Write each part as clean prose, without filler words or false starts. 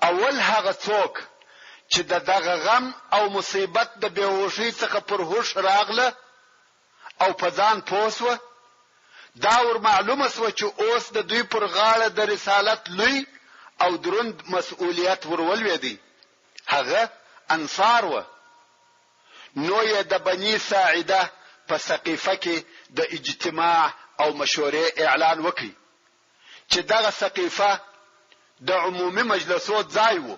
اول هغه څوک چې دغه غم او مصیبت د بیهوشۍ څخه پر هوش راغله او په ځان پوه سوه، دا ور معلومه سوه چې اوس د دوی پر غاړه د رسالت لوی او دروند مسؤلیت ورولوېدی، هغه انصار و. نو یې د بني ساعده په سقیفه کې د اجتماع او مشورې اعلان وکړي چې دغه سقیفه د عمومي مجلسو ځای و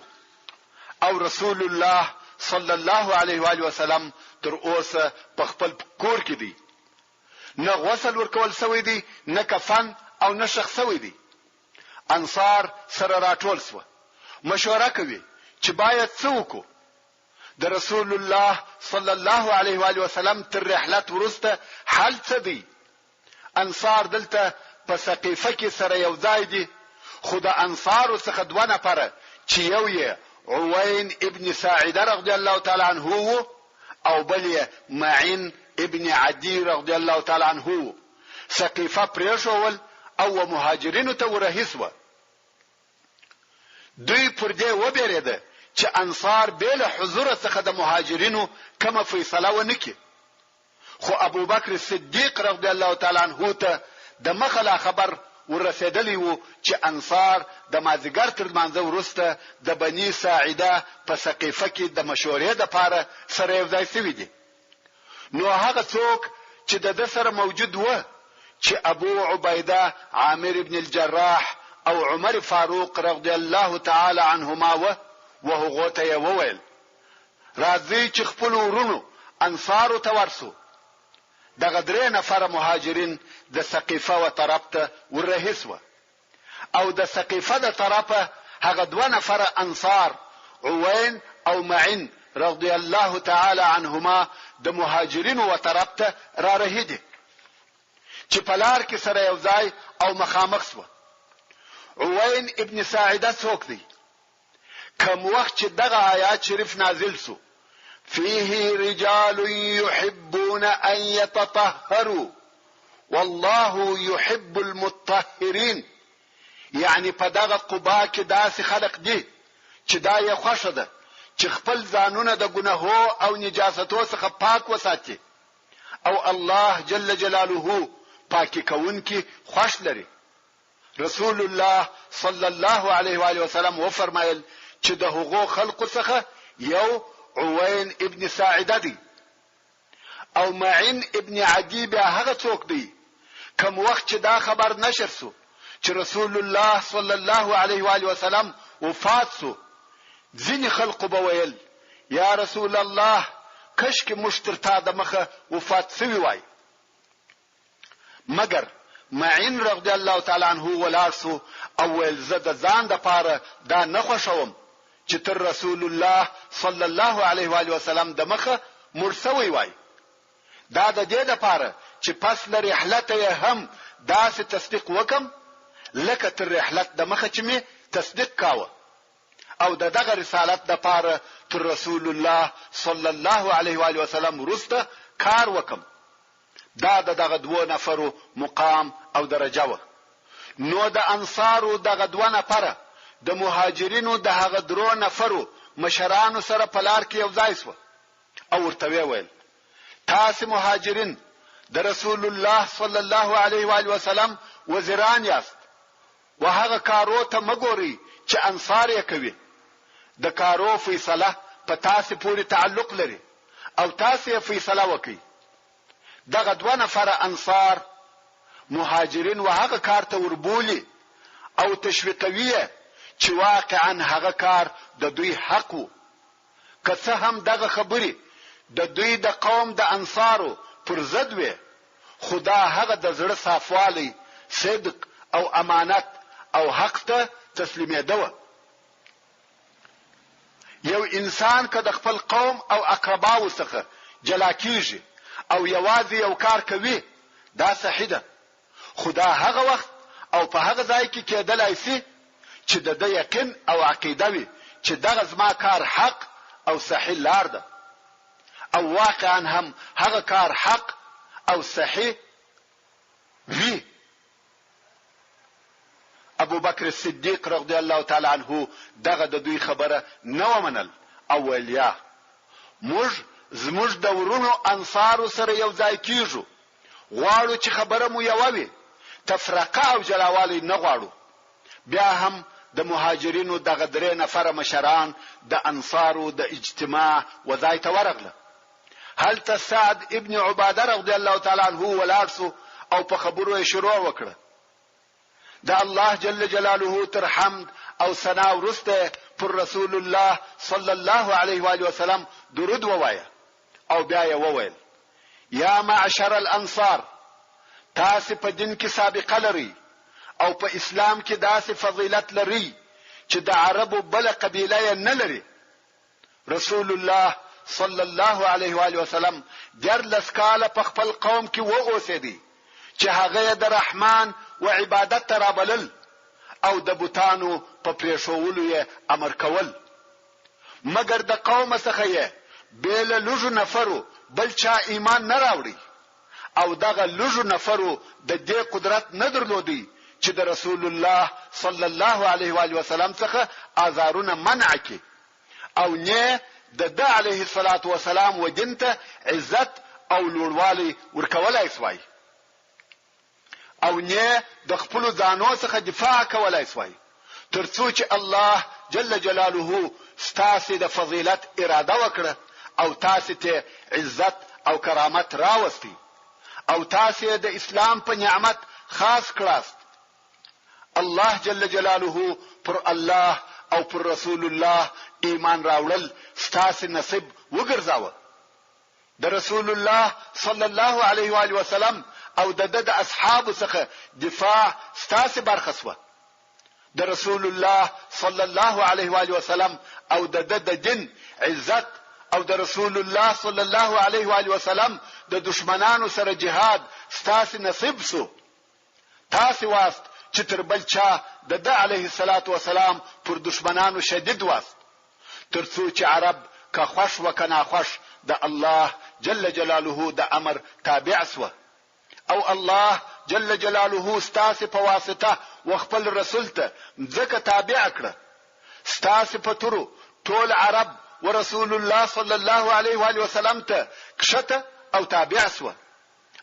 او رسول الله صلی الله علیه و آله وسلم تر اوسه په خپل کور کې دی، نه غسل ورکول سوی دی، نه کفن او نه شخ سوی دی. انصار سره راټول سو، مشوره کوي چې باید څه وکړو. د رسول الله صلی الله علیه و آله وسلم تر رحلت وروسته حل څه دی؟ انصار دلته په سقیفه کې سره یو ځای دي، خو د انصارو څخه دوه نفره چې یو یې عوین ابن ساعده رضی الله تعالی عنه او بل یې معین ابن عدی رضی الله تعالی عنه سقیفه پریښول او مهاجرینو ته ورهیسوه. دوی پر دې وبېرېده چې انصار بل حضور څخه د مهاجرینو کومه فیصله ونکړي، خو ابو بکر صدیق رضی الله تعالی عنه ته د مخله خبر ورسېدلی وو چې انصار د مازیګر تر لمانځه وروسته د بني ساعده په سقیفه کې د مشورې لپاره سره یو ځای شوي دي. نو هغه څوک چې د سره موجود و چې ابو عبیده عامر ابن الجراح او عمر فاروق رضی الله تعالی عنهما وهغه ته وویل راځي چې خپل ورونو انصارو ته ورسو. دغه درې نفر مهاجرین د سقیفه و طرف ته ورهیسوه او د سقیفه د طرفه هغه دوه نفر انصار عوین او معین رضی الله تعالی عنهما د مهاجرینو و طرف ته را رهیدي چې په لار کې سره یو ځای او مخامخ سوه. عوین ابن ساعده څوک دی؟ کوم وخت چې دغه آیات شریف نازل سو فيه رجال يحبون أن يتطهروا والله يحب المطهرين، يعني په دغه قبا کې داسې خلق دي چې دا یې خوښه ده چې خپل ځانونه د ګناهو او نجاستو څخه پاک وساتي او الله جل جلاله پاکي کوونکی خوښ لري. رسول الله صلی الله علیه و آله وسلم وفرمایل چې د هغو خلقو څخه یو عوین ابن ساعده دی او معین ابن عدی بیا هغه څوک دی کوم وخت چې دا خبر نشر سو چې رسول الله صلی الله علیه و آله وسلم وفات سو، ځینې خلقو به ویل یا رسول الله کشکې موږ تر تا د مخه وفات سوي وای. مګر معین رضی الله تعالی عنه ولاړ سو او ویل زه د ځان دپاره دا نه خوښوم چې تر رسول الله صلی الله علیه و آله وسلم د مخه مړ سوی وای. دا د دې لپاره چې پس له رحلت یې هم داسې تصدیق وکم لکه تر رحلت د مخه چې می تصدیق کاوه او دغه رسالت لپاره تر رسول الله صلی الله علیه و آله وسلم وروسته کار وکم. دا دغه دوه نفرو مقام او درجه و. نو د انصارو دغه دوه نفره د مهاجرینو د هغه درو نفرو مشرانو سره په لار کې یو ځای سو او ورته ویل تاسو مهاجرین د رسول الله صلی الله علیه و آله وسلم وزیران یاست و هغه کارو ته مګوري چې انصار یې کوي. د کارو فیصله په تاسو پورې تعلق لري او تاسو یې فیصله وکړئ. دغه دوه نفر انصار مهاجرین و هغه کار ته وربولي او تشویقوي چې واقعا هغه کار د دوی حق وو، که څه هم دغه خبرې د دوی د قوم د انصارو پر ضد وي، خدا هغه د زړه صافوالی، صدق او امانت او حق ته تسلیمېدو. یو انسان که د خپل قوم او اقرباو څخه جلا کیږي او یوازې یو کار کوي دا صحیح ده، خدا هغه وخت او په هغه ځای کې کېدلای شي چې د یقین او عقیده وي چې دغه زما کار حق او صحیح لار ده او واقعا هم هغه کار حق او صحیح وي. ابو بکر صدیق رضی الله تعالی عنہ دغه د دوی خبره نه ومنل او ویل یا زموږ د ورونو انصار سره یو ځای کیږو، غواړو چې خبره مو یو وي، تفرقه او جلاوالی نه غواړو. بیا هم د مهاجرینو دغه درې نفر مشران د انصارو د اجتماع وځای ته ورغله. هلته سعد ابن عباده رضی الله تعالی عنہ ولاړ سو او په خبرو یې شروع وکړه. د الله جل جلاله تر حمد او ثنا ورسته پر رسول الله صلی الله علیه و آله وسلم درود ووایه او بیا یې وویل یا معشر الانصار، تاسو په دین کې سابقه لري او په اسلام کې داسې فضیلت لري چې د عربو بل قبیله نه لري. رسول الله صلی الله علیه و آله وسلم دیارلس کاله په خپل قوم کې واوسېدی چې هغه د رحمان و عبادت ته رابلل او د بوتانو په پریښولو یې امر کول، مګر د قوم څخه یې بیل لږو نفرو بل چا ایمان نه راوړي او دغه لږو نفرو د دې قدرت نه درلودي چې د رسول الله صلی الله علیه و آله وسلم څخه آزارونه منع کړي او نه د علیه الصلاة والسلام و دین ته عزت او لوړوالی ورکولای سوای او نه د خپل ځانو څخه دفاع کولای سوای، ترڅو چې الله جل جلاله ستاسو د فضیلت اراده وکړه او تاسو ته عزت او کرامت راوستي او تاسو د اسلام په نعمت خاص کړاست. الله جل جلاله پر الله او پر رسول الله ایمان راوړل ستاسو نصیب وګرځاوه. د رسول الله صلی الله علیه و آله وسلم او د اصحاب څخه دفاع ستاسو برخه سوه. د رسول الله صلی الله علیه و آله وسلم او د دین عزت او د رسول الله صلی الله علیه و آله وسلم د دشمنانو سره جهاد ستاسو نصیب سو. تاسو واست چې تر بل چا د علیه الصلاة والسلام پر دشمنانو شدید واست، ترڅو چې عرب که خوش و که ناخوش د الله جل جلاله د امر تابع سو او الله جل جلاله ستاسو په واسطه وخپل رسول ته ځکه تابع کړه. ستاسو په تورو ټول عرب ورسول الله صلی الله علیه و آله وسلم ته کشته او تابع سو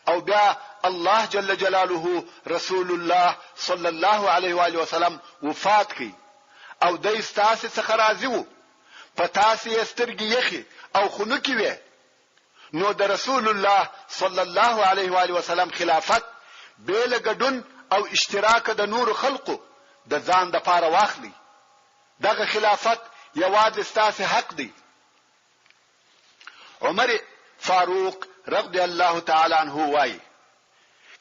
او بیا الله جل جلاله رسول الله صلی الله علیه و آله وسلم وفات کی او د ستاسو څخه راضی وو، په تاسو یې سترګې یخي او خنوکي وي، نو د رسول الله صلی الله علیه و آله وسلم خلافت بیل ګډون او اشتراک د نور خلقو د ځان د پاره واخلي. دغه خلافت یوازې ستاسو حق دی. عمر فاروق رضی الله تعالی عنہ وایي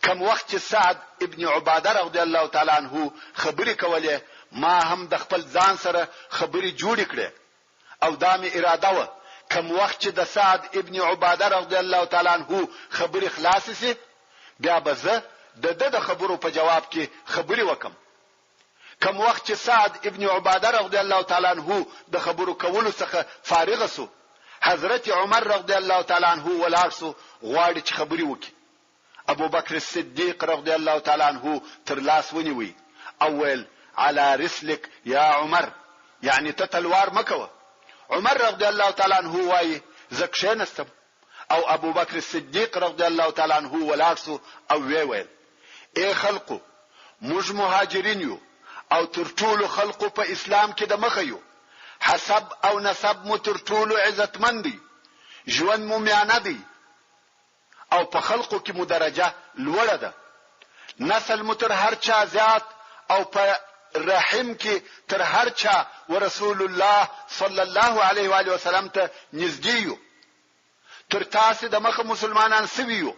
کم وخت چې سعد ابن عباده رضی الله تعالی عنہ خبرې کولې، ما هم د خپل ځان سره خبرې جوړې کړې او دا مې اراده و کم وخت چې د سعد ابن عباده رضی الله تعالی عنہ خبرې خلاص شي بیا به زه د خبرو په جواب کې خبرې وکم. کم وخت چې سعد ابن عباده رضی الله تعالی عنہ د خبرو کولو څخه فارغ سو، حضرت عمر رضی الله تعالی عنہ ولاړ سو غواړي چې خبرې وکړي. ابو بکر صدیق رضی الله تعالی عنہ تر لاس ونیوي او ویل على رسلك يا عمر، یعنی ته تلوار مکوه. عمر رضی الله تعالی عنہ وایي زکشه نستم او ابو بکر صدیق رضی الله تعالی عنہ ولاړ سو او ویل اے خلقو موږ مهاجرین یو او تر ټولو خلقو په اسلام کې د مخه یو، حسب او نسب مو تر ټولو عزتمن دي، ژوند مو میانه دي او په خلقو کې مو درجه لوړه ده، نسل مو تر هر چا زیات او په رحم کې تر هر چا ورسول الله صلی الله علیه و آله وسلم ته نږدې یو، تر تاسو د مخه مسلمانان سویو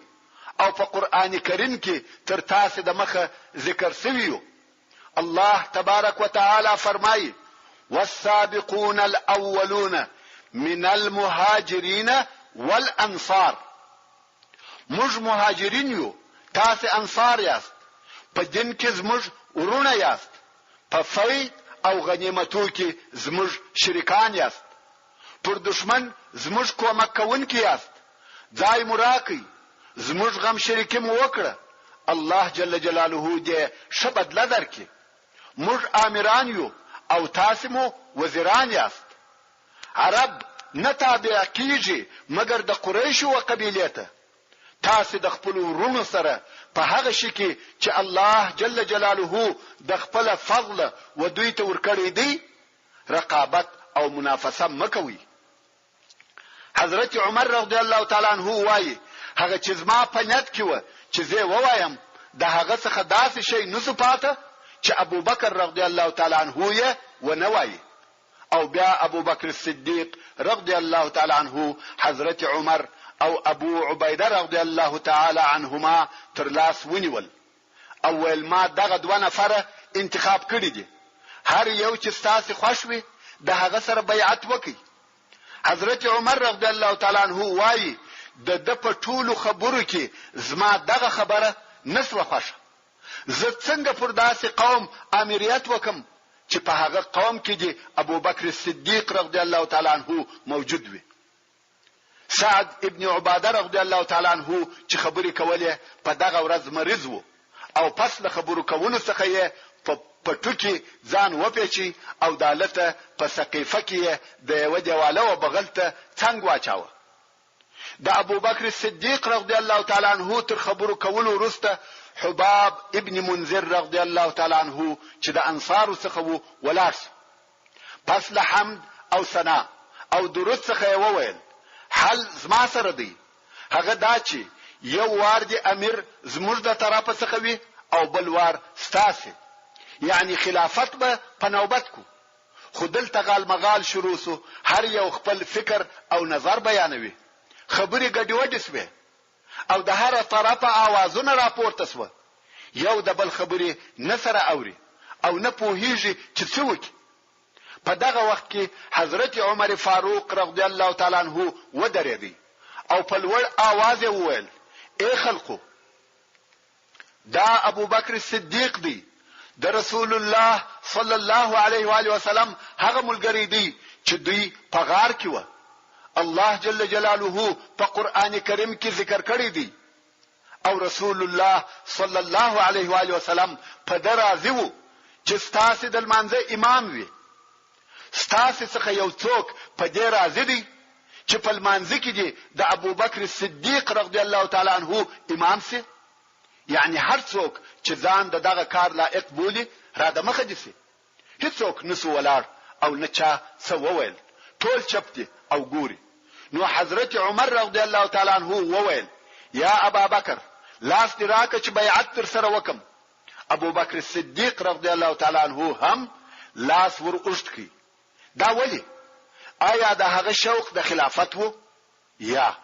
او په قران کریم کې تر تاسو د مخه ذکر سویو. الله تبارک وتعالى فرمایي والسابقون الاولون من المهاجرين والانصار، موږ مهاجرین یو، تاسو انصار یاست، په دین کې زموږ ورونه یاست، په فید او غنیمتو کې زموږ شریکان یاست، پر دشمن زموږ کومک کوونکي یاست، ځای مراقي زموږ غم شریکي مو وکړه. الله جل جلاله دې شبد لدر کې موږ آمران یو او تاسو مو وزیران یاست. عرب نه تابع کیږي مګر د قریش او قبیله ته. تاسو د خپل ورونو سره په هغه شي کې چې الله جل جلاله د خپل فضل و دوی ته ورکړی دی رقابت او منافسه مکوي. حضرت عمر رضی الله تعالی عنہ وایي هغه چې زما په نیت کې و چې زه وایم د هغه څخه داسې شی نسو پاته چې ابو بکر رضی الله تعالی عنہ یې ونوایي. او بیا ابو بکر الصدیق رضی الله تعالی عنہ حضرت عمر او ابو عبیده رضی الله تعالی عنهما تر لاس ونیول. اول ما دغه دوه نفره انتخاب کړی دي، هر یو چې تاسو خوښ وي د هغه سره بیعت وکړي. حضرت عمر رضی الله تعالی عنہ وایي د په ټولو خبرو کې زما دغه خبره نسوه خوښه. زه څنګه پر داسې قوم امریت وکم چې په هغه قوم کې دی ابو بکر صدیق رضی الله تعالی عنہ موجود وي. سعد ابن عباده رضی الله تعالی عنہ چې خبرې کولې په دغه ورځ مریض وو او پس له خبرو کولو څخه یې په ټوکی ځان وپیچي او دالته په سقيفه کې د یو دیواله او بغل ته څنګه واچاوه. د ابو بکر صدیق رضی الله تعالی عنہ تر خبرو کولو وروسته حباب ابن منذر رضی الله تعالی عنہ چې د انصار څخه وو ولاړ. پس له حمد او ثنا او درود څخه وویل حل زما سره دی. هغه دا چې یو وار دی امیر زموږ د طرفه څخه وي او بل وار ستاسو، یعنی خلافت به په نوبت کو. خودل تغال مغال شروع سو، هر یو خپل فکر او نظر بیانوي. خبرې ګډوډ شوه او د هر طرفه आवाजونه راپورته شوه. یو د بل خبرې نه سره اوري او نه پوهیږي چې څه وکړي. په دغه وخت کې حضرت عمر فاروق رضی الله تعالی عنہ ودرېدی او په لوړ आवाज وویل اے خلقو، دا ابو بکر صدیق دی، د رسول الله صلی الله علیه و آله وسلم هغه ملګری دی چې دوی په غار کې و. الله جل جلاله په قران کریم کې ذکر کړی دی او رسول الله صلی الله علیه و آله وسلم په درازي وو چې ستاسو د منځه امام وي. ستاسو څخه یو څوک په دې راځي دی چې په منځ کې دی د ابو بکر صدیق رضی الله تعالی عنہ امام سي، یعنی هر څوک چې ځان دغه کار لایق بولي را د مخه دي سي. هیڅوک نسو ولار او نه چا څه وویل، ټول چپ دي او ګوري. نو حضرت عمر رضی الله تعالی عنہ وویل یا ابا بکر لاس دې راکه چې بیعت تر سره وکم. ابو بکر صدیق رضی الله تعالی عنہ هم لاس ورغشت کی. دا ولی آیا د هغه شوق د خلافت وو یا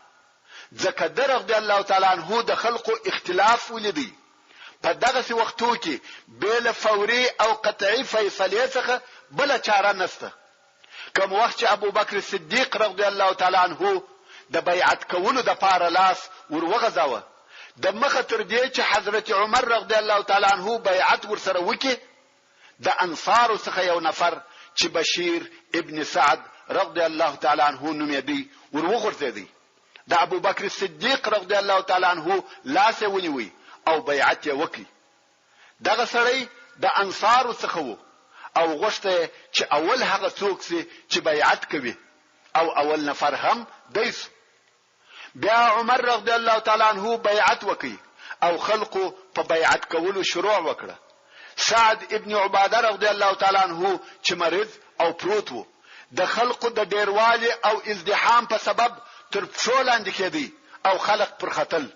ځکه رضی الله تعالی عنہ د خلقو اختلاف ولیدي. په دغه وختو کې بل فوري او قطعي فیصله څخه بل چاره نشته. کوم وخت چې ابو بکر صدیق رضی الله تعالی عنہ د بیعت کولو د پاره لاس ورغځاوه، د مخه تر دې چې حضرت عمر رضی الله تعالی عنہ بیعت ورسره وکي، د انصار څخه یو نفر چې بشیر ابن سعد رضی الله تعالی عنہ نوم یې ورغورځېدی. د ابو بکر صدیق رضی الله تعالی عنہ لاس ونیوي او بیعت یې وکړي. دغه سړی د انصار څخه وو او غوښته چې اول هغه څوک چې بیعت کوي او اول نفر هم دیس. بیا عمر رضی الله تعالی عنہ بیعت وکړي او خلقو په بیعت کولو شروع وکړه. سعد ابن عباده رضی الله تعالی عنہ چې مریض او پروت وو، د خلقو د ډیروالي او ازدحام په سبب تر پښو لاندې کېدی او خلق پر خطل.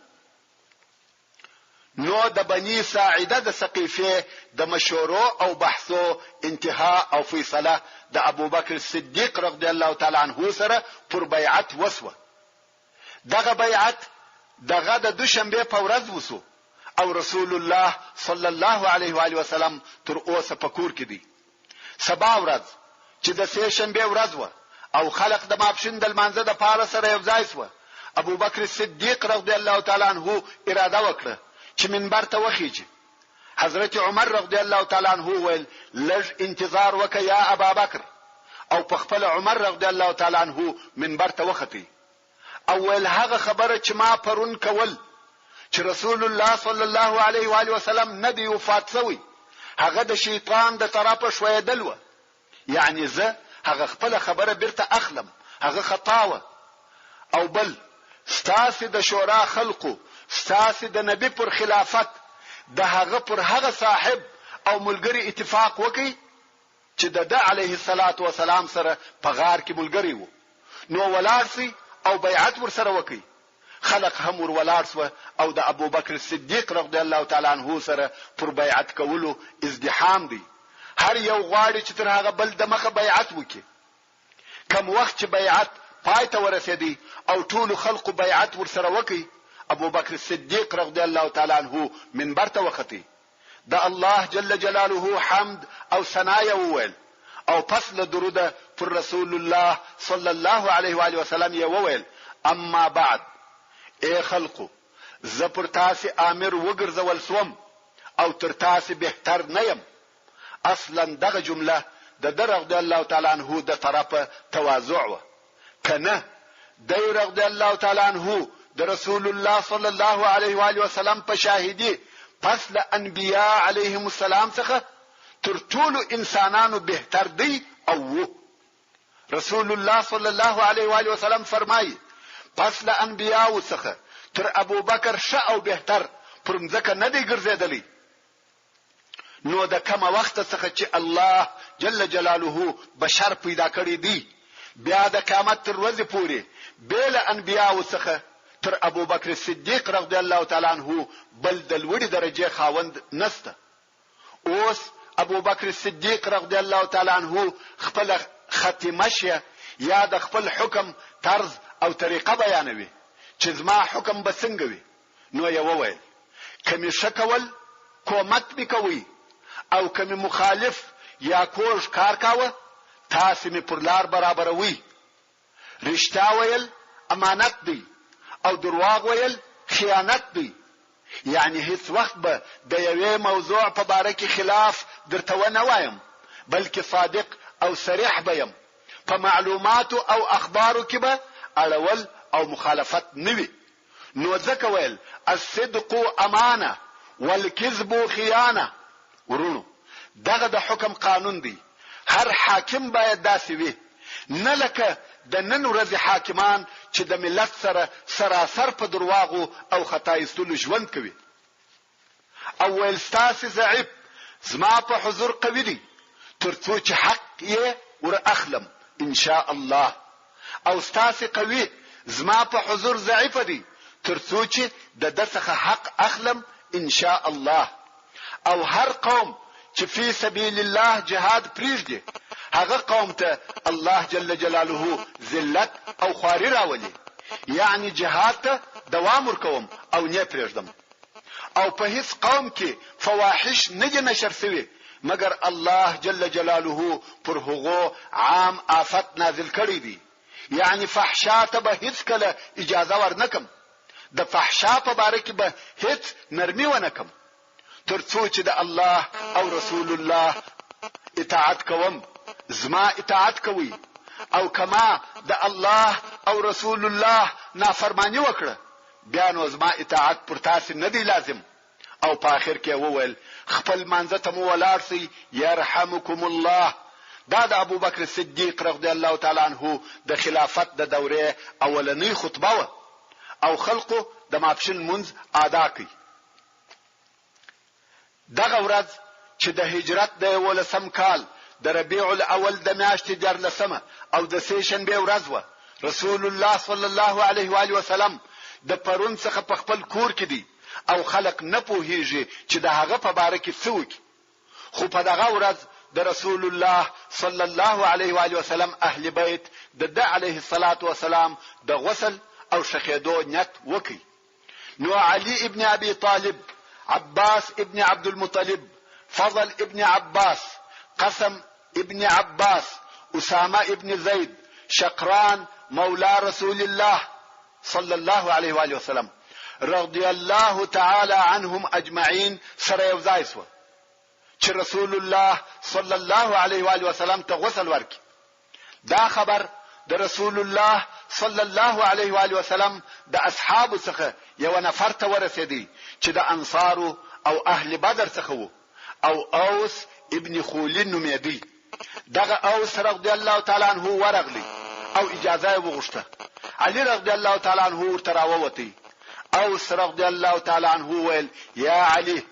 نو د بني ساعده د سقيفه د مشورو او بحثو انتها او فیصله د ابو بکر صدیق رضی الله تعالی عنہ سره پر بیعت وسوه. دغه بیعت دغه د دوشنبه په ورځ وسو او رسول الله صلی الله علیه و آله وسلم تر اوسه په کور کې دی. سبا ورځ چې د سه شنبه ورځ و او خلق د ماپښین د منځه د پاره سره یو ځای شو، ابو بکر صدیق رضی الله تعالی عنہ اراده وکړه چې منبر ته وخیږي. حضرت عمر رضی الله تعالی عنہ ویل لږ انتظار وکړه یا ابا بکر، او په خپل عمر رضی الله تعالی عنہ منبر ته وختی. اول هغه خبره چې ما پرون کول چې رسول الله صلی الله علیه و آله وسلم نبی وفات شوی، هغه د شیطان د طرفه شویدل و، یعنی زه هغه خپل خبره بیرته اخلم، هغه خطا و. او بل ستاسو د شورا خلقو، ستاسو د نبی پر خلافت د هغه پر هغه صاحب او ملګری اتفاق وکي چې د علیه الصلاة والسلام سره په غار کې ملګری وو، نو ولارسي او بیعت ورسره وکي. خلق هم ور ولارسو او د ابوبکر صدیق رضی الله تعالی عنہ سره پر بیعت کولو ازدحام دی. هر یو غواړي چې تر هغه بل د مخه بیعت وکي. کم وخت چې بیعت پای ته ورسېدی او ټول خلق بیعت ورسره وکي، ابوبکر صدیق رضی الله تعالی عنہ منبر ته وختي، د الله جل جلاله حمد او ثنا وویل، او پس له درود پر رسول الله صلی الله علیه و آله وسلم یې وویل: اما بعد، ای خلقو، زه پر تاسو امر وګرځول سوم او تر تاسو بهتر نه یم. اصلا دغه جمله د رضی الله تعالی عنہ د طرفه تواضع و، کنه د رضی الله تعالی عنہ د رسول الله صلی الله علیه و آله وسلم په شاهدی پس له انبیاء علیهم السلام څخه تر ټولو انسانانو بهتر دی. او رسول الله صلی الله علیه و آله وسلم فرمایي پس له انبیاء څخه تر ابو بکر ښه او بهتر پر ځکه نه دی ګرځیدلی. نو د کوم وخت څخه چې الله جل جلاله بشر پیدا کړی دی، بیا د قیامت تر ورځې پورې بیل انبیاء څخه تر ابو بکر صدیق رضی الله تعالی عنہ بل د لوړې درجه خاوند نسته. اوس ابو بکر صدیق رضی الله تعالی عنہ خپل ختمه شه یا د خپل حکم طرز او طریقه بیانوي چې زما حکم به څنګه وي. نو یې وویل: کمی شکول کومت وکوي او کمی مخالف یا کوژ کار کاوه، تاسو می پر لار برابروي. رښتیا ویل امانت دی او دروغ ویل خیانت دی. یعنی هیڅ وخت به د یوې موضوع په باره کې خلاف درته ونه وایم، بلکې صادق او صریح بیم. په معلومات او اخبارو کې به اړول او مخالفت نوي. نو ځکه ویل الصدق امانه والكذب خیانه. ورونو، دغه د حکم قانون دی، هر حاکم باید داسې وي، نه لکه د نن ورځې حاکمان چې د ملت سره سراسر په درواغو او خطا ایستلو ژوند کوي. او ویل ستاسو ضعیف زما په حضور قوي دی، تر څو چې حق یې ور اخلم ان شاء الله، او ستاسو قوي زما په حضور ضعیف دی، تر څو چې د څخه حق اخلم ان شاء الله. او هر قوم چې فی سبیل الله جهاد پریږدي، هغه قوم ته الله جل جلاله ذلت او خواري راولي. یعنی جهاد ته دوام ورکوم او نه پریږدم. او په هیڅ قوم کې فواحش نه نشر شوی مگر الله جل جلاله پر هغو عام آفت نازل کړی دی. یعنی فحشا ته به هیڅ کله اجازه ورنکم، د فحشا په باره کې به هیڅ نرمي ونکم، تر څو چې د الله او رسول الله اطاعت کوم. زما اطاعت کوي او کما د الله او رسول الله نافرمانی وکړه، بیا نو زما اطاعت پر تاسو نه دی لازم. او په اخر کې وویل خپل منځ ته مو ولارسي يرحمكم الله. دا د ابو بکر صدیق رضی الله تعالی عنہ د خلافت د دوره اولنی خطبه و، او خلقو د ماپښین منځ ادا کړي. دغه ورځ چې د هجرت د 11 کال د ربيع الاول د میاشتې 14 او د سهشنبه ورځ و، رسول الله صلی الله علیه و آله وسلم د پرون څخه په خپل کور کې دی او خلق نه پوهیږي چې د هغه په باره کې څه وکړي. خو په دغه ورځ د رسول الله صلی الله علیه و آله وسلم اهل بیت د علیه الصلاة والسلام د غسل او شخیدو نیت وکړي. نو علی ابن ابي طالب، عباس ابن عبد المطلب، فضل ابن عباس، قسم ابن عباس، اسامه ابن زید، شقران مولى رسول الله صلی الله علیه و آله وسلم رضی الله تعالی عنهم اجمعین سره یو ځای شو چې رسول الله صلی الله علیه و آله وسلم ته غسل ورکړي. دا خبر د رسول الله صلی الله علیه و آله وسلم د اصحاب څخه یو نفر ته ورسېدی چې د انصار او اهل بدر څخه وو، او اوس ابن خولین نومېدی. دغه اوس رضی الله تعالی عنہ ورغلی او اجازه وغوښته. علي رضی الله تعالی عنہ ورته راووتی. اوس رضی الله تعالی عنہ ویل یا علي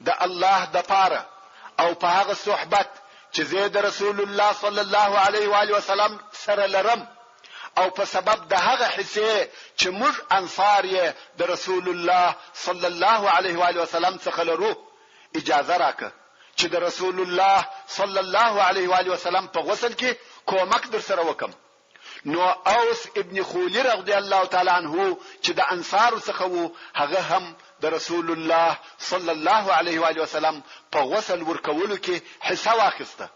د الله د پاره او په هغه صحبت چې زه د رسول الله صلی الله علیه و آله وسلم سره لرم او په سبب د هغه حصے چې موږ انصار یې د رسول الله صلی الله علیه و آله وسلم څخه لرو اجازه راکړه چې د رسول الله صلی الله علیه و آله وسلم په غسل کې کومک در سره وکم. نو اوس ابن خولی رضی الله تعالی عنہ چې د انصار څخه وو هغه هم د رسول الله صلی الله علیه و آله وسلم په غسل ورکولو کې حصہ واخیسته.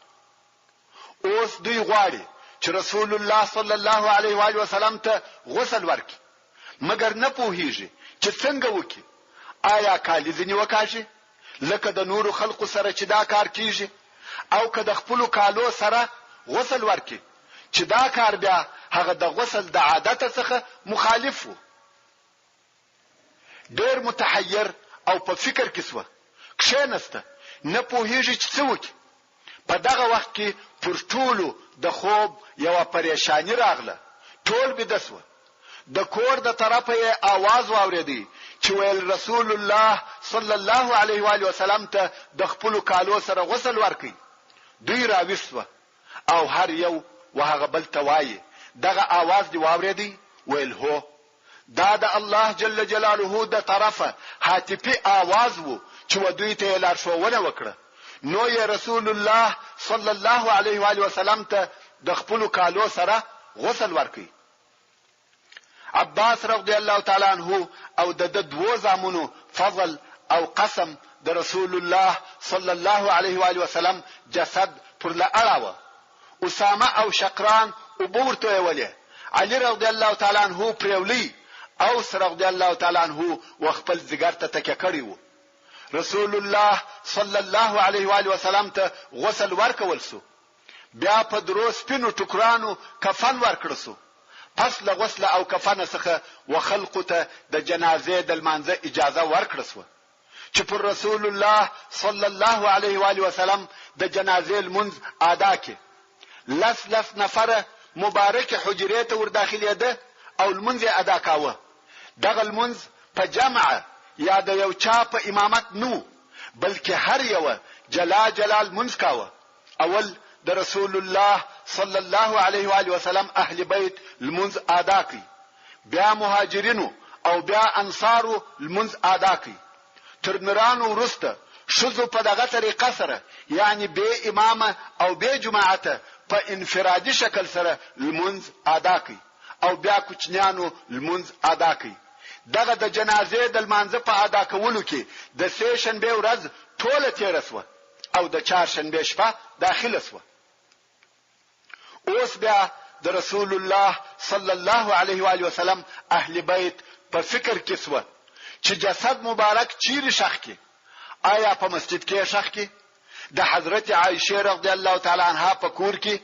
اوس دوی غواړي چې رسول الله صلی الله علیه و آله وسلم ته غسل ورکړي مګر نه پوهیږي چې څنګه وکړي. آیا کالی ځنی وکاشي لکه د نورو خلقو سره چې دا کار کیږي او که د خپل کالو سره غسل ورکړي چې دا کار بیا هغه د غسل د عادت څخه مخالف وو. ډېر متحیر او په فکر کې سو کښینسته نه پوهیږي چې څه وکړي. په دغه وخت کې پر ټولو د خوب یو پریشانی راغله. ټول بده سو. د کور د طرفه یې आवाज واوریدي چې ویل رسول الله صلی الله علیه و آله وسلم ته د خپل کالو سره غسل ورکړي. دوی راوښتو او هر یو وهغه بل توای دغه आवाज دی واوریدي ویل هو دا د الله جل جلاله د طرفه هاتفي आवाज وو چې ودوی ته لارښوونه وکړه. نو یې رسول الله صلی الله علیه و آله وسلم ته د خپل کالو سره غسل ورکړي. عباس رضی الله تعالی عنہ او د دوه زامنو فضل او قسم د رسول الله صلی الله علیه و آله وسلم جسد پر لاره اسامه او شقران او بورته ویلې. علي رضی الله تعالی عنہ پرولي او رضی الله تعالی عنہ وخپل زګر ته تکه کړی وو. رسول الله صلی الله علیه و آله وسلم ته غسل ورکول سو. بیا په دروس پینو ټکرانو کفن ورکړ سو. پس له غسل او کفن څخه وخلقته د جنازې د منځه اجازه ورکړ سو چې پر رسول الله صلی الله علیه و آله وسلم د جنازې المنځ ادا کړي. لس نفر مبارک حجرې ته ور داخليده او المنځ ادا کاوه. دغه المنځ په جمع یا د یو چا په امامت نو بلکې هر یو جلال منځ کاوه. اول د رسول الله صلی الله علیه و آله وسلم اهل بیت المنځ ادا کړي. بیا مهاجرینو او بیا انصارو المنځ ادا کړي. تر نورانو ورسته شذو په دغه طریقه سره یعنی به امامه او به جماعته په انفرادي شکل سره المنځ ادا کړي او بیا کوچنیانو المنځ ادا کړي. دغه د جنازې د المنځ په ادا کولو کې د سه شنبه ورځ ټوله تیر سو او د چهارشنبه شپه داخله سو. اوس بیا د رسول الله صلی الله علیه و آله وسلم اهل بیت په فکر کې سو چې جسد مبارک چیرې شخ کې. آیا په مسجد کې شخ کې د حضرت عائشه رضی الله تعالی عنها په کور کې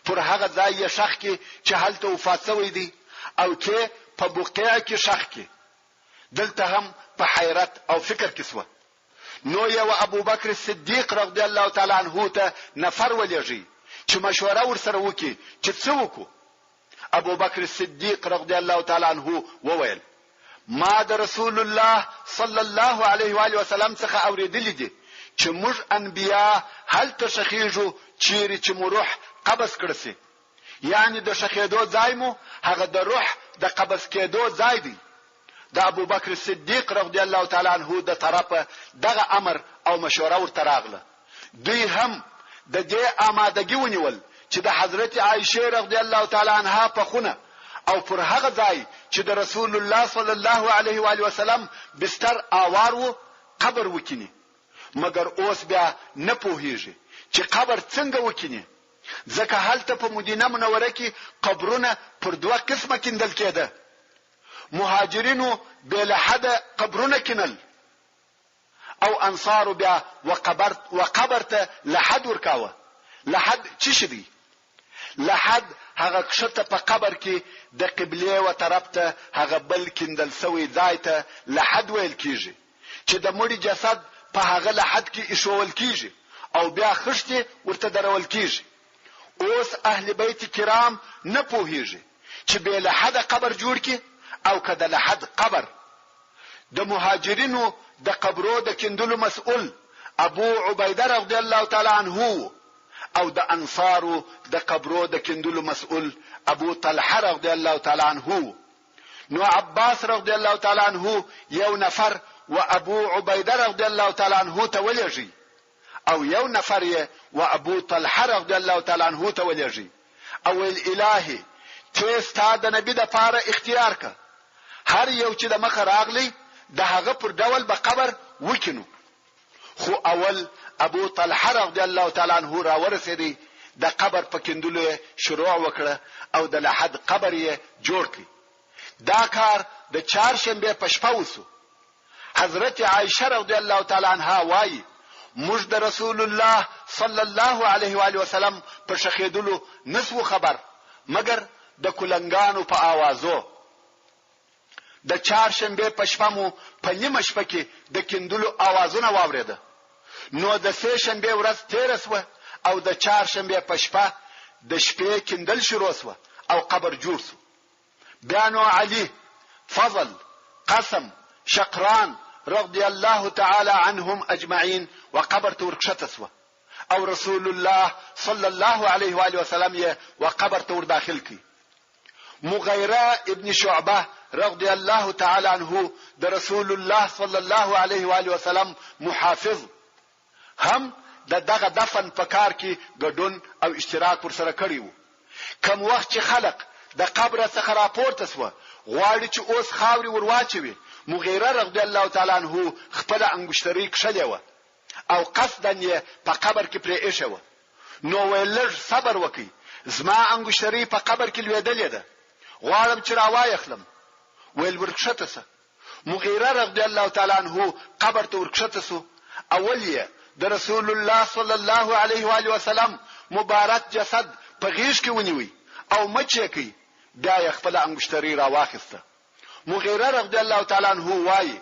پر هغه ځای شخ کې چې هلته وفات شوی دی او کې په بقیع کې شخ کې. دلته هم په حیرت او فکر کې سو. نو یو ابو بکر صدیق رضی الله تعالی عنہ ته نفر ولېږي چې مشوره ورسره وکړي چې څه وکړو. ابو بکر صدیق رضی الله تعالی عنہ وویل ما د رسول الله صلی الله علیه و آله وسلم څخه اوریدلی دي چې موږ انبیا هل تشخیجو چیرې چې مو روح قبض کړسي یعنی د شخیدو ځای مو هغه د روح د قبض کېدو ځای دی. د ابو بکر صدیق رضی الله تعالی عنہ د طرفه دغه امر او مشوره ورته راغله. دوی هم د دې آمادګي ونیول چې د حضرت عائشه رضی الله تعالی عنها په خونه او پر هغه ځای چې د رسول الله صلی الله علیه و آله وسلم بستر آوار وو قبر وکینی. مګر اوس بیا نه پوهیږي چې قبر څنګه وکینی ځکه هلته په مدینه منوره کې قبرونه پر دوه قسمه کیندل کېده. مهاجرینو به له حد قبرونه کینل او انصارو بیا وقبرته لحد ورکاوه. لحد چی شدی؟ لحد هغه کښته په قبر کې د قبله و طرف ته هغه بل کیندل سوی ځای ته لحد ویل کیږي چې د مړي جسد په هغه لحد کې ایښول کیږي او بیا خښتې ورته درول کیږي. اوس اهل بیت کرام نه پوهیږي چې به لحد قبر جوړ کی او کده لحد قبر. د مهاجرینو د قبرو د کندلو مسؤل ابو عبیده رضی الله تعالی عنه او د انصارو د قبرو د کندلو مسؤل ابو طلحه رضی الله تعالی عنه. نو عباس رضی الله تعالی عنه یو نفر و ابو عبیده رضی الله تعالی عنه ته ولېږي او یو نفر یې و ابو طلحه رضی الله تعالی عنه ته ولېږي او الهی ته ستاسو د نبی د پاره اختیار کا هر یو چې د مخ راغلی د هغه پر ډول به قبر وکینو. خو اول ابو طلحه رضی الله تعالی عنه را ورسېدی د قبر په کندلو شروع وکړه او د لحد قبر یې جوړ کړ. دا کار د چهارشنبه په شپه وسو. حضرت عائشه رضی الله تعالی عنها وایي موږ د رسول الله صلی الله علیه و آله وسلم په شخیدلو نسو خبر مگر د کولنګانو په आवाजو. د چهارشنبه په شپه مو په نیمه شپه کې د کندلو आवाजونه واوریده. نو د سه شنبه ورځ تیر شو او د چهارشنبه په شپه د شپې کندل شروع شو او قبر جوړ شو. بیا نو علي، فضل، قسم، شقران رضی الله تعالی عنهم اجمعین وقبر تورکشت شو او رسول الله صلی الله علیه و آله وسلم یې وقبر تور داخل کی. مغیره ابن شعبه رضی الله تعالی عنه د رسول الله صلی الله علیه و آله وسلم محافظ هم دغه دفن په کار کې ګډون او اشتراک ورسره کړی وو. کوم وخت چې خلق د قبر څخه راپورته شو غواړي چې اوس خاوري ورواچوي، مغیره رضی الله تعالی عنه خپل انګشتری کښلې و او قصدا یې په قبر کې پرې ایښو. نو ویلر صبر وکي، زما انګشتری په قبر کې لویدلې ده، غواړم چې راوایخلم. ویل ورکشته سه. مغیره رضی الله تعالی عنه قبر ته ورکشته سو. اولیه د رسول الله صلی الله علیه و آله وسلم مبارک جسد په غیږ کې ونیوي او مچې کوي. بیا یې خپل انګشتری راواخسته. مغیره رضی الله تعالی عنه وایي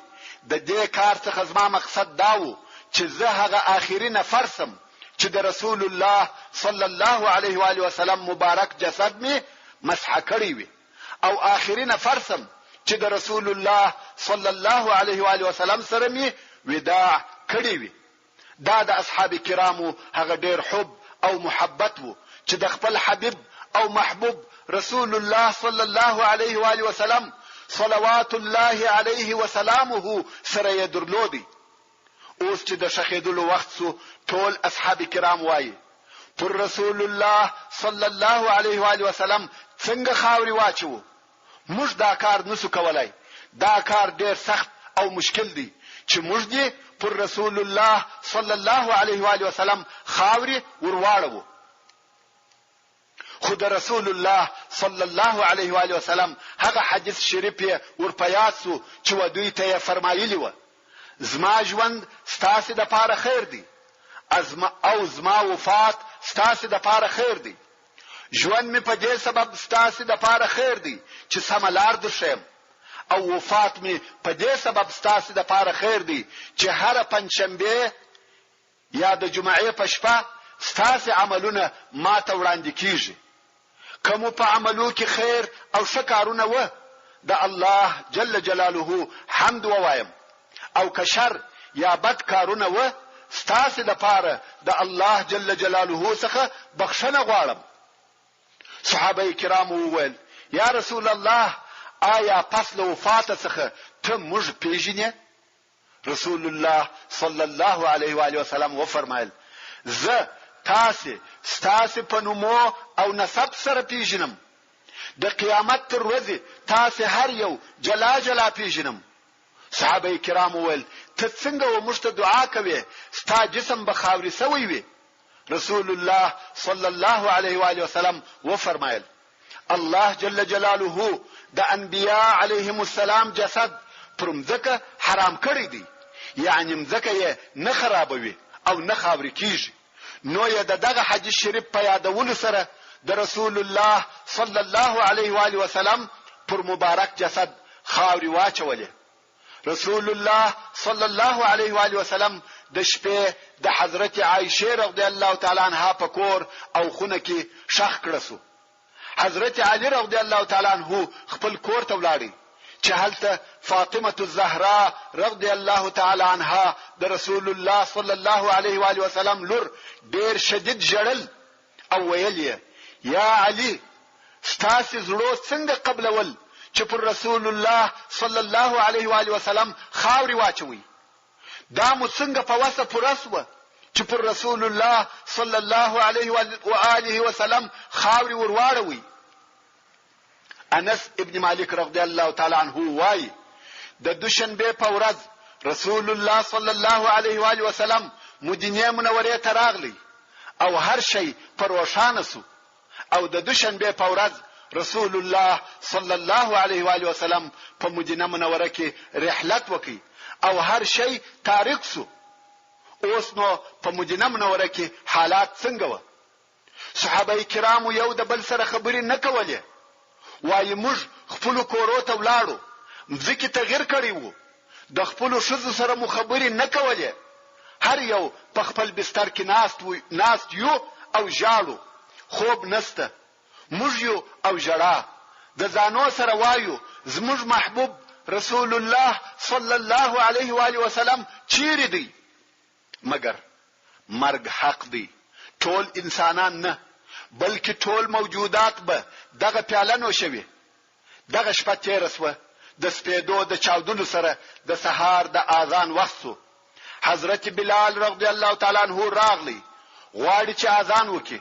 د دې کار څخه زما مقصد داو چې زه هغه آخري نفر سم چې د رسول الله صلی الله علیه و آله وسلم مبارک جسد می مسح کړی وي او آخري نفر سم چې د رسول الله صلی الله علیه و آله وسلم سره می وداع کړی وي. دا د اصحاب کرامو هغه ډیر حب او محبت وو چې د خپل حبیب او محبوب رسول الله صلی الله علیه و آله وسلم صلوات الله علیه وسلامه سره یې درلودي. اوس چې د شهیدلو وخت سو ټول اصحاب کرام وایي پر رسول الله صلی الله علیه و آله وسلم څنګه خاوري واچو. موږ دا کار نسو کولای. دا کار ډیر سخت او مشکل دی چې موږ دې پر رسول الله صلی الله علیه و آله وسلم خاوري ورواړو. خود رسول الله صلی الله علیه و آله وسلم هغه حدیث شریف ورپیاسو چې ودوی ته فرمایلی و زما ژوند ستاسو د پاره خیر دی او زما وفات ستاسو د پاره خیر دی. ژوند می په دې سبب ستاسو د پاره خیر دی چې سملار درشم او وفات می په دې سبب ستاسو د پاره خیر دی چې هر پنځشنبه یا د جمعې په شپه ستاسو عملونه ما ته وړاندې کیږي. کوم په عملو کې خیر او شکرونه و د الله جل جلاله حمد ووایم او که شر یا بد کارونه و ستاسو لپاره د الله جل جلاله څخه بخښنه غواړم. صحابه کرام وویل یا رسول الله آیا پس له وفات څخه ته موږ پیژنې؟ رسول الله صلی الله علیه و آله وسلم وفرمایل زه تاسو په نومو او نسب سره پیژنم. د قیامت تر ورځې تاسو هر یو جلا جلا پیژنم. صحابه کرام وویل ته څنګه و موږ ته دعا کوي ستا جسم به خاوري سوی وي؟ رسول الله صلی الله علیه و آله وسلم وفرمایل الله جل جلاله د انبیاء علیهم السلام جسد پرمځکه حرام کړی دی، یعنی مځکه یې نه خرابوي او نه خاوري کیږي. نو یې دغه حدیث شریف په یادولو سره د رسول الله صلی الله علیه و آله وسلم پر مبارک جسد خاوري واچولې. رسول الله صلی الله علیه و آله وسلم د شپې د حضرت عائشه رضی الله تعالی عنها په کور او خونه کې شخ کړسو. حضرت علی رضی الله تعالی عنہ خپل کور ته ولاړی چې هلته فاطمه الزهرا رضی الله تعالی عنها د رسول الله صلی الله علیه و آله وسلم لور ډیر شدید جړل او ویل یا علی ستاسو زړه څنګه قبلول چې پر رسول الله صلی الله علیه و آله وسلم خاوري واچوي، دا مو څنګه په وسه پرسوه چې پر رسول الله صلی الله علیه و آله وسلم خاوري ورواړوي. انس ابن مالک رضی الله تعالی عنہ وای د دوشنبه په ورځ رسول الله صلی الله علیه و آله وسلم مدینه منوره ته راغلی او هر شی پروشانه سو او د دوشنبه په ورځ رسول الله صلی الله علیه و آله وسلم په مدینه منوره کې رحلت وکي او هر شی تاریک سو. اوس نو په مدینه منوره کې حالات څنګه و؟ صحابه کرامو یو د بل سره خبرې نه کولې، وایي موږ خپل کورو ته ولاړو، ځکه تغیر کړی وو، د خپل شذ سره مو خبرې نه کولې، هر یو په خپل بستر کې ناست یو او ژاړو، خوب نسته، موږ یو او ژړا د ځانو سره وایو زموږ محبوب رسول الله صلی الله علیه و آله وسلم چیرې دی؟ مگر مرګ حق دی، ټول انسانان نه بلکې ټول موجودات به دغه پیاله نوشوي. دغه شپه تیره سوه، د سپېدو د چاودلو سره د سهار د اذان وخت سو. حضرت بلال رضی الله تعالی عنہ راغلی غواړي چې اذان وکړي،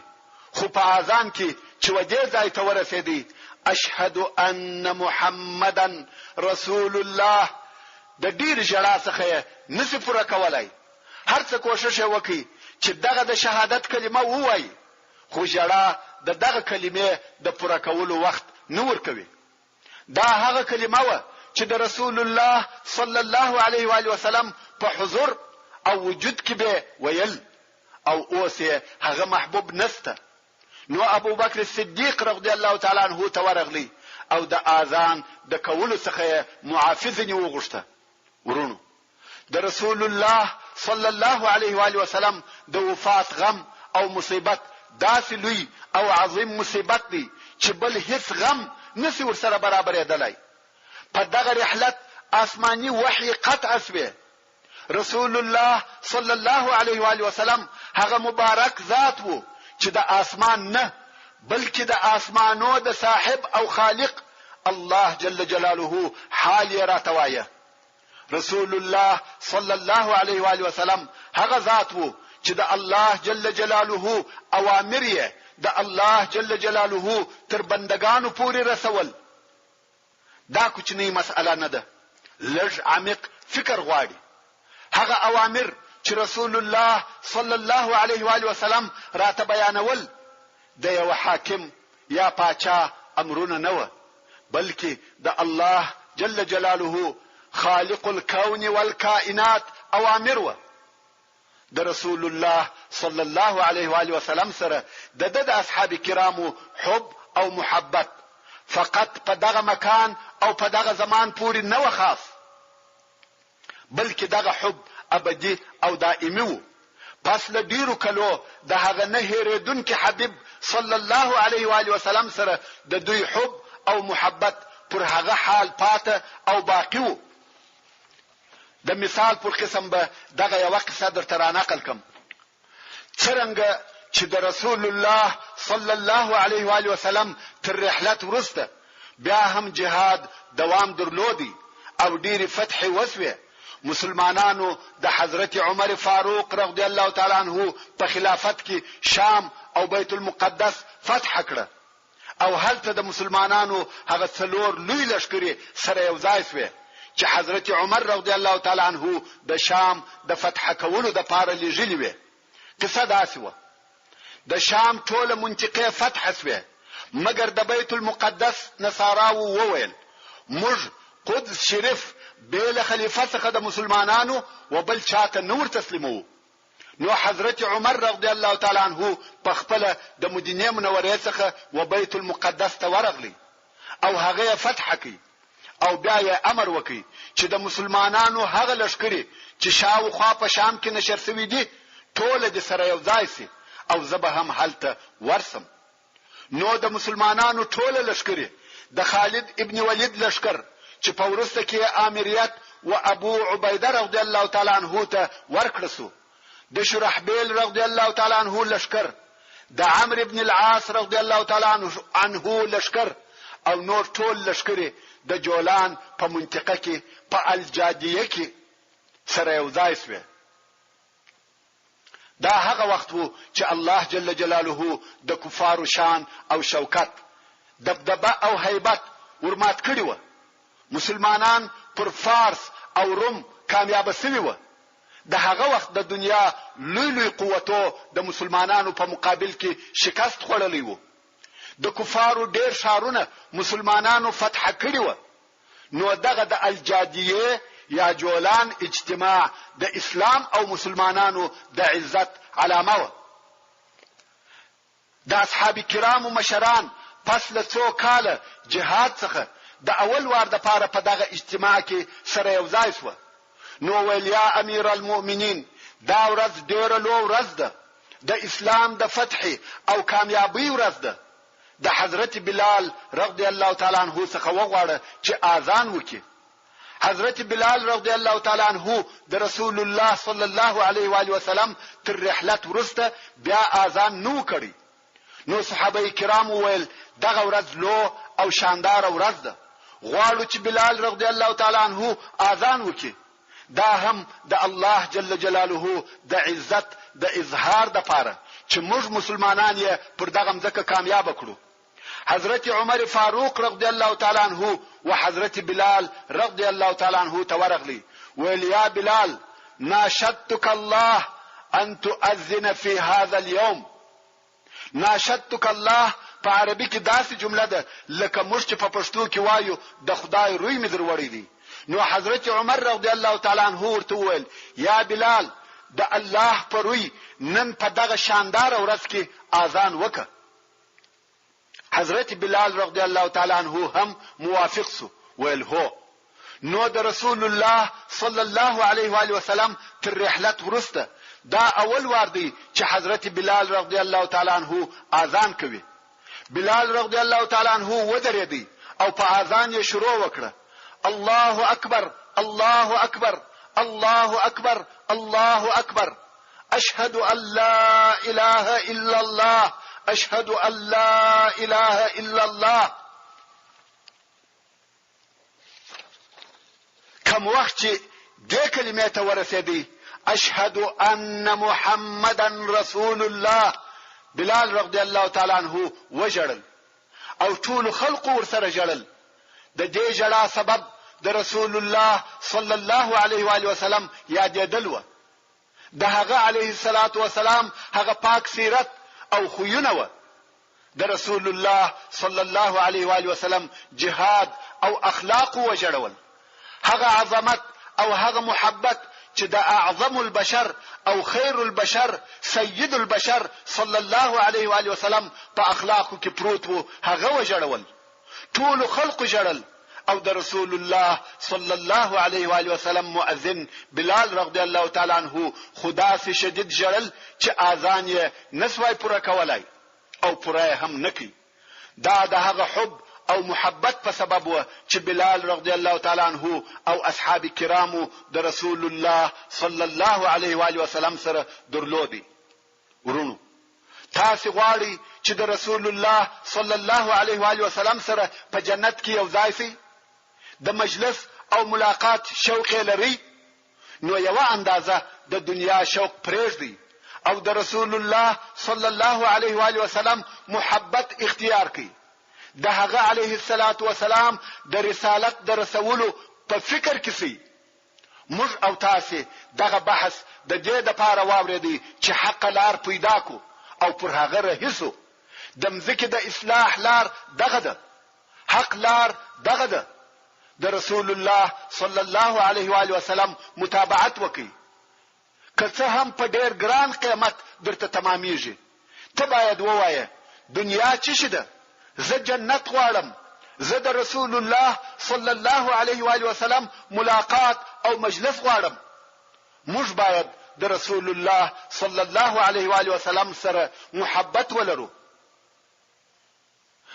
خو په اذان کې چې ودې ځای ته ورسېدی اشهد ان محمدن رسول الله د ډیر ژړا څخه نسی پوره کولای. هر څه کوشش وکړي چې دغه د شهادت کلمه ووایي، خو ژړا د دغه کلمې د پوره کولو وخت نه ورکوي. دا هغه کلمه و چې د رسول الله صلی الله علیه و آله وسلم په حضور او وجود کې به ویل، او اوس هغه محبوب نسته. نو ابو بکر صدیق رضی الله تعالی عنہ ته ورغلی او د اذان د کولو څخه معافظنی وغوښته. ورونو د رسول الله صلی الله علیه و آله وسلم د وفات غم او مصیبت داسې لوی او عظیم مصیبت دی چې بل هیڅ غم نسی ورسره برابرېدلی. په دغه رحلت آسمانی وحی قطع اسوه. رسول الله صلی الله علیه و آله وسلم هغه مبارک ذات وو چې د آسمان نه بلکې د آسمانو د صاحب او خالق الله جل جلاله حال یې راتوایه. رسول الله صلی الله علیه و آله وسلم هغه ذات وو چې د الله جل جلاله اوامر یې د الله جل جلاله تر بندگانو پورې رسول. دا کوچنی مسأله نه ده، لږ عمیق فکر غواړي. هغه اوامر چې رسول الله صلی الله علیه و آله وسلم راته بیانول د یو حاکم یا پاچا امرونه نه و، بلکې د الله جل جلاله خالق الكون والکائنات اوامر و. د رسول الله صلی الله علیه و آله وسلم سره د اصحاب کرامو حب او محبت فقط په دغه مکان او په دغه زمان پورې نه و خاص، بلکې دغه حب ابدي او دائمي و. پس له ډیرو کلو د هغه نه هېرېدونکي حبیب صلی الله علیه و آله وسلم سره د دوی حب او محبت پر هغه حال پاته او باقی و. د مثال پر قسم به دغه یو قصه درته رانقل کم. څرنګه چې د رسول الله صلی الله علیه و آله وسلم تر رحلت وروسته بیا هم جهاد دوام درلودي او ډیره فتح وسوه. مسلمانانو د حضرت عمر فاروق رضی الله تعالی عنہ په خلافت کې شام او بیت المقدس فتح کړه او هلته د مسلمانانو هغه څلور لوی لشکري سره یو ځای شوه چې حضرت عمر رضی الله تعالی عنہ د شام د فتح کولو د پاره لېږلي وي. قصه داسې و، د شام ټوله منطقه فتح شوه مګر د بیت المقدس نصاراو وویل موږ قدس شریف بیل خلیفه څخه د مسلمانانو وبل چاته نور تسلیمو. نو حضرت عمر رضی الله تعالی عنہ په خپل د مدینه منوره څخه و بیت المقدس ته ورغلی او هغه فتح کړ او بیا یې امر وکړي چې د مسلمانانو هغه لشکري چې شاوخوا په شام کې نشر شوي دي ټول د سره یو ځای سي او زه به هم هلته ورسم. نو د مسلمانانو ټول لشکري د خالد ابن ولید لشکر چې په وروسته کې امریت و ابو عبیده رضی الله تعالی عنہ ته ورکړسو، د شرحبیل رضی الله تعالی عنہ لشکر، د عمرو ابن العاص رضی الله تعالی عنہ لشکر او نور ټول لشکري د جولان په منطقه کې په الجادیه کې سره یو ځای شو. دا هغه وخت وو چې الله جل جلاله د کفارو شان او شوکت، دبدبه او هیبت ورمات کړی و. مسلمانان پر فارس او روم کامیاب شوي و. د هغه وخت د دنیا لوی لوی قوتو د مسلمانانو په مقابل کې شکست خوړلی و. د کفارو ډیر شارونه مسلمانانو فتح کړی و. نو دغه د الجادیه یا جولان اجتماع د اسلام او مسلمانانو د عزت علامه و. د اصحاب کرامو مشران پس له څو کاله جهاد څخه د اول وار د پاره په دغه اجتماع کې سره یو ځای شو. نو ویل یا امیر المؤمنین دا ورځ ډیره لوی ورځ ده، د اسلام د فتح او کامیابی ورځ ده. د حضرت بلال رضی الله تعالی عنہ څخه وغواړه چې اذان وکړي. حضرت بلال رضی الله تعالی عنہ د رسول الله صلی الله علیه و آله وسلم تر رحلت ورسته بیا اذان نو کړی. نو صحابه کرام ویل دغه ورځ لو او شاندار ورځ ده، غواړو چې بلال رضی الله تعالی عنہ اذان وکړي. دا هم د الله جل جلاله د عزت د اظهار د پاره چې موږ مسلمانان یې پر دغه ځکه کامیاب کړو. حضرت عمر فاروق رضی الله تعالی عنہ و حضرت بلال رضی الله تعالی عنہ تورغلی ویل یا بلال ناشدتك الله ان تؤذن في هذا اليوم. ناشدتك الله په عربي کې داسې جمله ده لکه موږ چې په پښتو کې وایو د خدای روی مې دروړی دی. نو حضرت عمر رضی الله تعالی عنہ ورته ویل یا بلال د الله پر روی نن په دغه شاندار ورځ کې اذان وکړه. حضرت بلال رضی الله تعالی عنہ هم موافق سو ویل هو. نو د رسول الله صلی الله علیه و آله وسلم تر رحلت ورسته دا اول وار دی چې حضرت بلال رضی الله تعالی عنہ اذان کوي. بلال رضی الله تعالی عنہ ودرېدی او په اذان یې شروع وکړه الله اکبر الله اکبر الله اکبر الله اکبر اشهد ان لا اله الا الله اشهد ان لا اله الا الله. کوم وخت چې دې کلمې ته ورسېدی اشهد ان محمدا رسول الله، بلال رضی الله تعالی عنہ وجړل او ټول خلق ورسره جړل. د دې جړا سبب د رسول الله صلی الله علیه و آله وسلم یادېدل و. د هغه علیه الصلاۃ والسلام هغه پاک سیرت او خوونه و. د رسول الله صلی الله علیه و آله وسلم جهاد او اخلاق وجړول. هغه عظمت او هغه محبت چې د اعظم البشر او خیر البشر سید البشر صلی الله علیه و آله وسلم په اخلاقو کې پروت وو هغه وجړول. ټول خلق جړل او د رسول الله صلی الله علیه و آله وسلم مؤذن بلال رضی الله تعالی عنہ خدا سي شدید جړل چې اذان یې نسوای پوره کولای او پوره هم نکي. دا د هغه حب او محبت په سبب و چې بلال رضی الله تعالی عنہ او اصحاب کرامو د رسول الله صلی الله علیه و آله وسلم سره درلودي. ورونو تاسو غواړئ چې د رسول الله صلی الله علیه و آله وسلم سره په جنت کې یو ځای شئ؟ د مجلس او ملاقات شوق لري؟ نو یو اندازه د دنیا شوق پرېږدئ او د رسول الله صلی الله علیه و آله وسلم محبت اختیار کړئ. د هغه علیه الصلاۃ والسلام د رسالت د رسولو په فکر کې سي. موږ او تاسو دغه بحث د دې لپاره واورېدی چې حق لار پیدا کو او پر هغه رهیسو. د مځکې د اصلاح لار دغه ده، حق لار دغه ده. د رسول الله صلی الله علیه و آله وسلم متابعت وکړئ. که څه هم په ډېر ګران قیمت درته تمامیږي، ته باید ووایې دنیا څه شي ده؟ زه جنت غواړم زه د رسول الله صلی الله علیه و آله وسلم ملاقات او مجلس غواړم. موږ باید د رسول الله صلی الله علیه و آله وسلم سره محبت ولرو.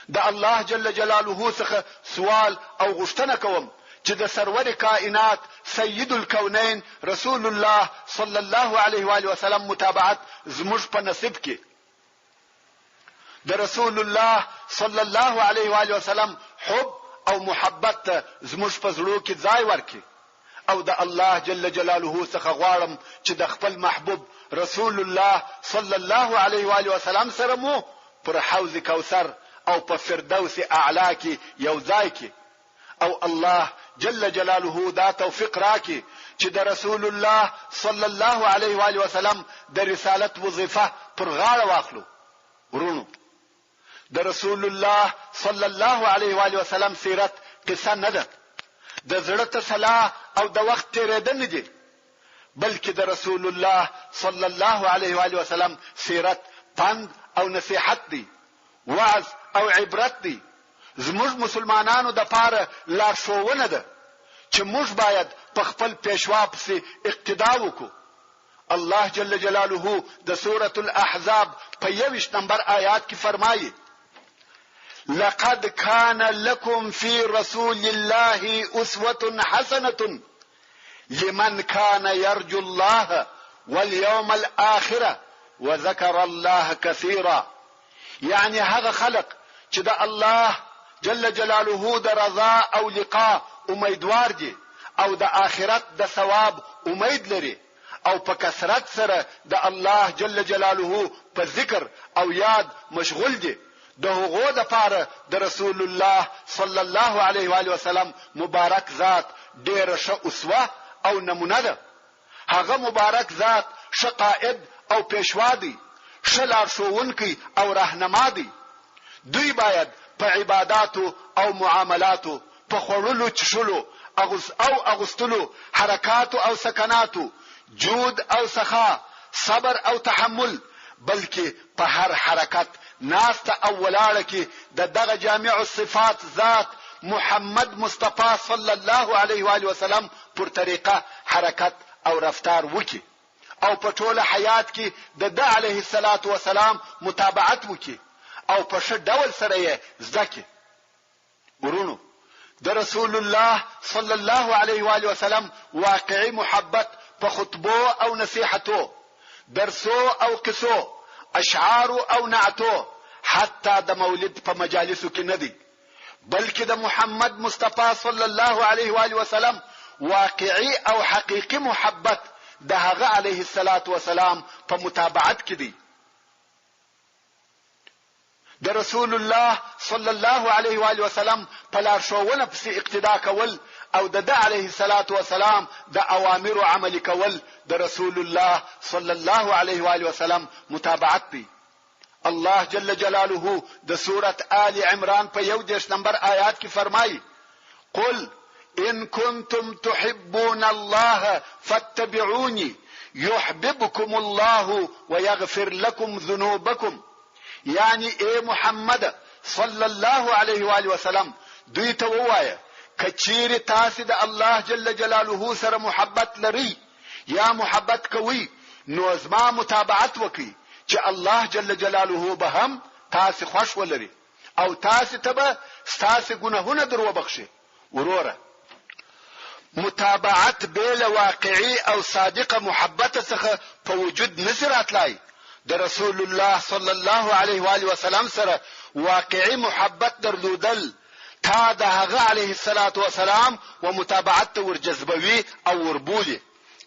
د الله جل جلاله څخه سوال او غوښتنه کوم چې د سرور کائنات سید الکونین رسول الله صلی الله علیه و آله وسلم متابعت زموږ په نصیب کې. د رسول الله صلی الله علیه و آله وسلم حب او محبت ته زموږ په زړه کې ځای ورکړي او د الله جل جلاله څخه غواړم چې د خپل محبوب رسول الله صلی الله علیه و آله وسلم سره مو پر حوض کوثر او په فردوس اعلی کې یو ځای کې او الله جل جلاله دا توفیق راکړي چې د رسول الله صلی الله علیه و آله وسلم د رسالت وظیفه پر غاړه واخلو. ورونو د رسول الله صلی الله علیه و آله وسلم سیرت قصه نه ده، د زړه تسلا او د وخت تیریدنه دي، بلکې د رسول الله صلی الله علیه و آله وسلم سیرت پند او نصیحت دی، وعظ او عبرت دی. زموږ مسلمانانو د پاره لارښوونه ده چې موږ باید په خپل پیشوا پسې اقتدا وکړو. الله جل جلاله د سورة الاحزاب په 21 نمبر آیات کې فرمایي: لقد كان لكم في رسول الله أسوة حسنة لمن كان يرجو الله واليوم الآخرة وذكر الله كثيرا. يعني هغه خلق چې د الله جل جلاله د رضا او لقاء امیدوار دي او د آخرت د ثواب امید لري او په کثرت سره د الله جل جلاله په ذکر او یاد مشغول دي، د هغو د پاره د رسول الله صلی الله علیه و آله وسلم مبارک ذات ډېر ښه اسوه او نمونه ده. هغه مبارک ذات ښه قائد او پیشوا دی، ښه لارښوونکی او راهنما دی. دوی باید په عباداتو او معاملاتو، په خوړلو چښلو او اغوستلو، حرکاتو او سکناتو، جود او سخا، صبر او تحمل، بلکې په هر حرکت ناسته او ولاړه کې د دغه جامع الصفات ذات محمد مصطفی صلی الله علیه و آله وسلم پر طریقه حرکت او رفتار وکي او په ټوله حیات کې د علیه الصلاة والسلام متابعت وکي او په ښه ډول سره یې زده کړي. ورونو د رسول الله صلی الله علیه و آله وسلم واقعي محبت په خطبو او نصیحتو، درسو او قصو، اشعار او نعتو، حتی د مولد په مجالسو کې نه دی، بلکې د محمد مصطفی صلی الله علیه و آله وسلم واقعي او حقيقي محبت د هغه علیه الصلاة والسلام په متابعت کې دی. د رسول الله صلی الله علیه و آله وسلم په لارښوونه پسې اقتدا کول او د علیه الصلاة والسلام د اوامر عمل کول د رسول الله صلی الله علیه و آله وسلم متابعت دی. الله جل جلاله د سورة آل عمران په 11 نمبر آیات کې فرمایي: قل ان كنتم تحبون الله فاتبعوني يحببكم الله ويغفر لكم ذنوبكم. يعني اے محمد صلی الله علیه و آله وسلم دوی ته ووایه کچیر تاسو د الله جل جلاله سره محبت لري یا محبت کوي نو زما متابعت وکي چې الله جل جلاله به هم تاسو خوش ولري او تاسو ته به تاسو ګناهونه درو بخشي. وروره متابعت بیل واقعي او صادقه محبت څخه په وجود نصرات لای د رسول الله صلی الله علیه و آله وسلم سره واقعي محبت درلودل تا د هغه علیه الصلاة والسلام و متابعت ته ورجذبوي او وربولي.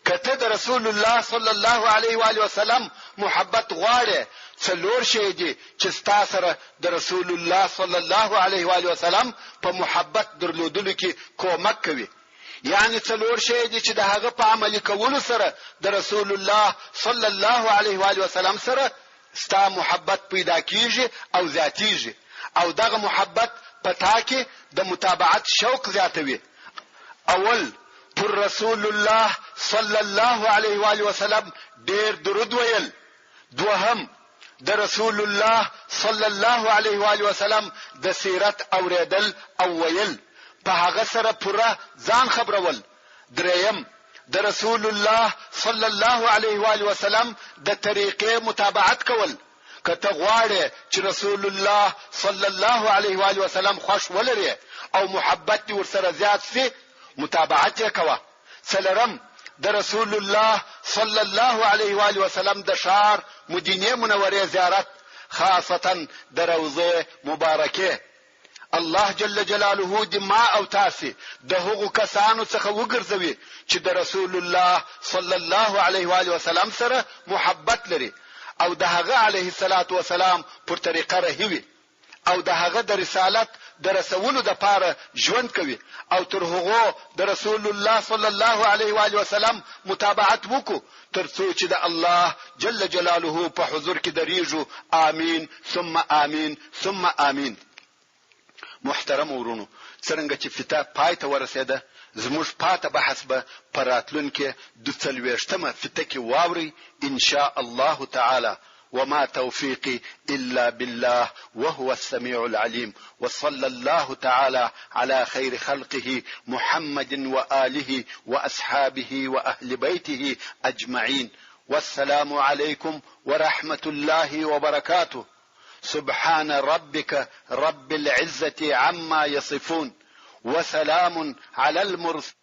کته د رسول الله صلی الله علیه و آله وسلم محبت غواړي څلور شی دي چې تاسو سره د رسول الله صلی الله علیه و آله وسلم په محبت درلودلو کې کومک کوي. یعنی څلور شی دي چې د هغه په عمل کولو سره د رسول الله صلی الله علیه و آله وسلم سره ستا محبت پیدا کیږي او ذاتیږي او دغه محبت پتا کې د متابعت شوق زیاتوي. اول پر رسول الله صلی الله علیه و آله وسلم ډیر درود ویل. دوهم د رسول الله صلی الله علیه و آله وسلم د سیرت اوریدل او ویل، په هغه سره پوره ځان خبرول. دریم، د رسول الله صلی الله علیه و آله وسلم د طریقې متابعت کول. کته غواړي چې رسول الله صلی الله علیه و آله وسلم خوښ ولري او محبت ورسره زیات شي، متابعت یې کوه. څلورم، د رسول الله صلی الله علیه و آله وسلم د ښار مدینه منوره زیارت، خاصتا د روضه مبارکه. الله جل جلاله دې ما او تاسو د هغو کسانو څخه وګرځوي چې د رسول الله صلی الله علیه و آله وسلم سره محبت لري او د هغه علیه الصلاة والسلام پر طریقه رهوي او د هغه د رسالت د رسولو د پاره ژوند کوي او تر هغه د رسول الله صلی الله علیه و آله وسلم متابعت وکړو تر څو چې د الله جل جلاله په حضور کې دریږو. آمین ثم آمین ثم آمین. محترم ورونو، څنګه چې فتا پای ته ورسېده، زموږ پاته بحث به پراتلونکو د 40مه فته کې واوري ان شاء الله تعالی. وما توفيقي إلا بالله وهو السميع العليم. وصلى الله تعالى على خير خلقه محمد وآله وأصحابه وأهل بيته أجمعين. والسلام عليكم ورحمة الله وبركاته. سبحان ربك رب العزة عما يصفون وسلام على المرسلين.